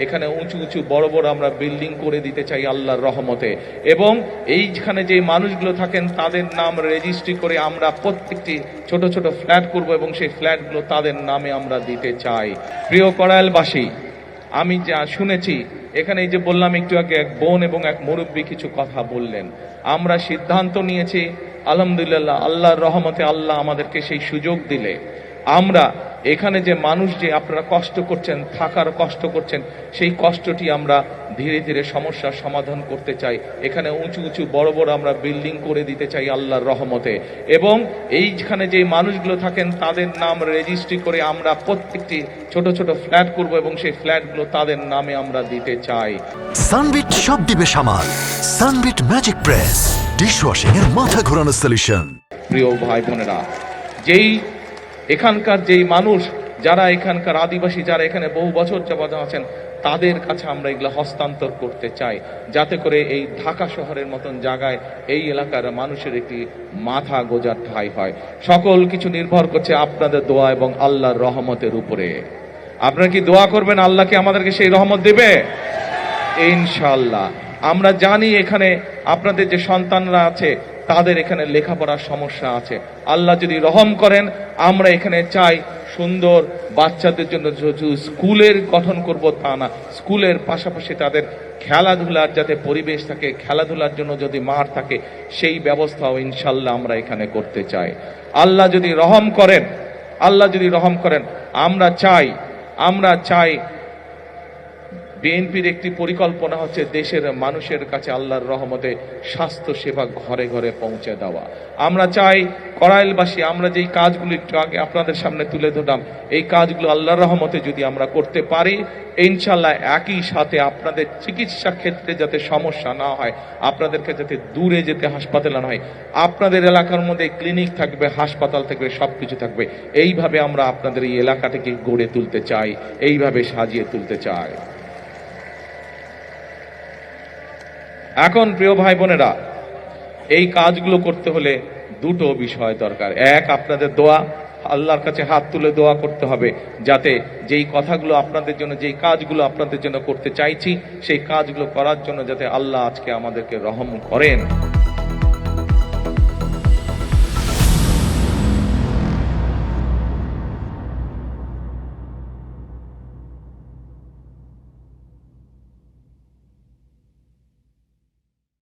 এখানে উঁচু উঁচু বড় বড় আমরা বিল্ডিং করে দিতে চাই আল্লাহর রহমতে, এবং এইখানে যে মানুষগুলো থাকেন তাদের নাম রেজিস্ট্রি করে আমরা প্রত্যেকটি ছোট ছোট ফ্ল্যাট করব এবং সেই ফ্ল্যাটগুলো তাদের নামে আমরা দিতে চাই। প্রিয় কড়াইলবাসী, আমি যা শুনেছি এখানে, এই যে বললাম একটু আগে, এক বোন এবং এক মুরব্বী কিছু কথা বললেন, আমরা সিদ্ধান্ত নিয়েছি আলহামদুলিল্লাহ, আল্লাহর রহমতে আল্লাহ আমাদেরকে সেই সুযোগ দিলে আমরা এখানে যে মানুষ যে আপনারা কষ্ট করছেন, থাকার কষ্ট করছেন, সেই কষ্টটি আমরা ধীরে ধীরে সমস্যার সমাধান করতে চাই। এখানে উঁচু উঁচু বড় বড় আমরা বিল্ডিং করে দিতে চাই আল্লাহর রহমতে, এবং এইখানে যে মানুষগুলো থাকেন তাদের নাম রেজিস্ট্রি করে আমরা প্রত্যেকটি ছোট ছোট ফ্ল্যাট করব এবং সেই ফ্ল্যাটগুলো তাদের নামে আমরা দিতে চাই। সানবিট সব দিবে সামাল। সানবিট ম্যাজিক প্রেস ডিশওয়াশিং এর মাথা ঘোরানো সলিউশন। প্রিয় ভাই বোনেরা, যেই এখানকার যেই মানুষ যারা এখানকার আদিবাসী, যারা এখানে বহু বছর যাবত আছেন, তাদের কাছে আমরা এগুলো হস্তান্তর করতে চাই, যাতে করে এই ঢাকা শহরের মতন জায়গায় এই এলাকার মানুষের একটি মাথা গোজার ঠাঁই হয়। সকল কিছু নির্ভর করছে আপনাদের দোয়া এবং আল্লাহর রহমতের উপরে। আপনারা কি দোয়া করবেন আল্লাহকে আমাদেরকে সেই রহমত দেবে? ইনশাআল্লাহ। আমরা জানি এখানে আপনাদের যে সন্তানরা আছে তাদের এখানে লেখাপড়ার সমস্যা আছে, আল্লাহ যদি রহম করেন আমরা এখানে চাই সুন্দর বাচ্চাদের জন্য স্কুলের গঠন করব তা না, স্কুলের পাশাপাশি তাদের খেলাধুলার যাতে পরিবেশ থাকে, খেলাধুলার জন্য যদি মাঠ থাকে, সেই ব্যবস্থাও ইনশাল্লাহ আমরা এখানে করতে চাই। আল্লাহ যদি রহম করেন, আল্লাহ যদি রহম করেন, আমরা চাই বিএনপির একটি পরিকল্পনা হচ্ছে দেশের মানুষের কাছে আল্লাহর রহমতে স্বাস্থ্য সেবা ঘরে ঘরে পৌঁছে দেওয়া। আমরা চাই কড়াইলবাসী, আমরা যেই কাজগুলো একটু আগে আপনাদের সামনে তুলে ধরলাম, এই কাজগুলো আল্লাহর রহমতে যদি আমরা করতে পারি, ইনশাল্লাহ একই সাথে আপনাদের চিকিৎসা ক্ষেত্রে যাতে সমস্যা না হয়, আপনাদেরকে যাতে দূরে যেতে হাসপাতালে না হয়, আপনাদের এলাকার মধ্যে ক্লিনিক থাকবে, হাসপাতাল থাকবে, সবকিছু থাকবে। এইভাবে আমরা আপনাদের এই এলাকাটাকে গড়ে তুলতে চাই, এইভাবে সাজিয়ে তুলতে চাই। এখন প্রিয় ভাই বোনেরা, এই কাজগুলো করতে হলে দুটো বিষয় দরকার। এক, আপনাদের দোয়া, আল্লাহর কাছে হাত তুলে দোয়া করতে হবে, যাতে যেই কথাগুলো আপনাদের জন্য, যেই কাজগুলো আপনাদের জন্য করতে চাইছি, সেই কাজগুলো করার জন্য যাতে আল্লাহ আজকে আমাদেরকে রহম করেন।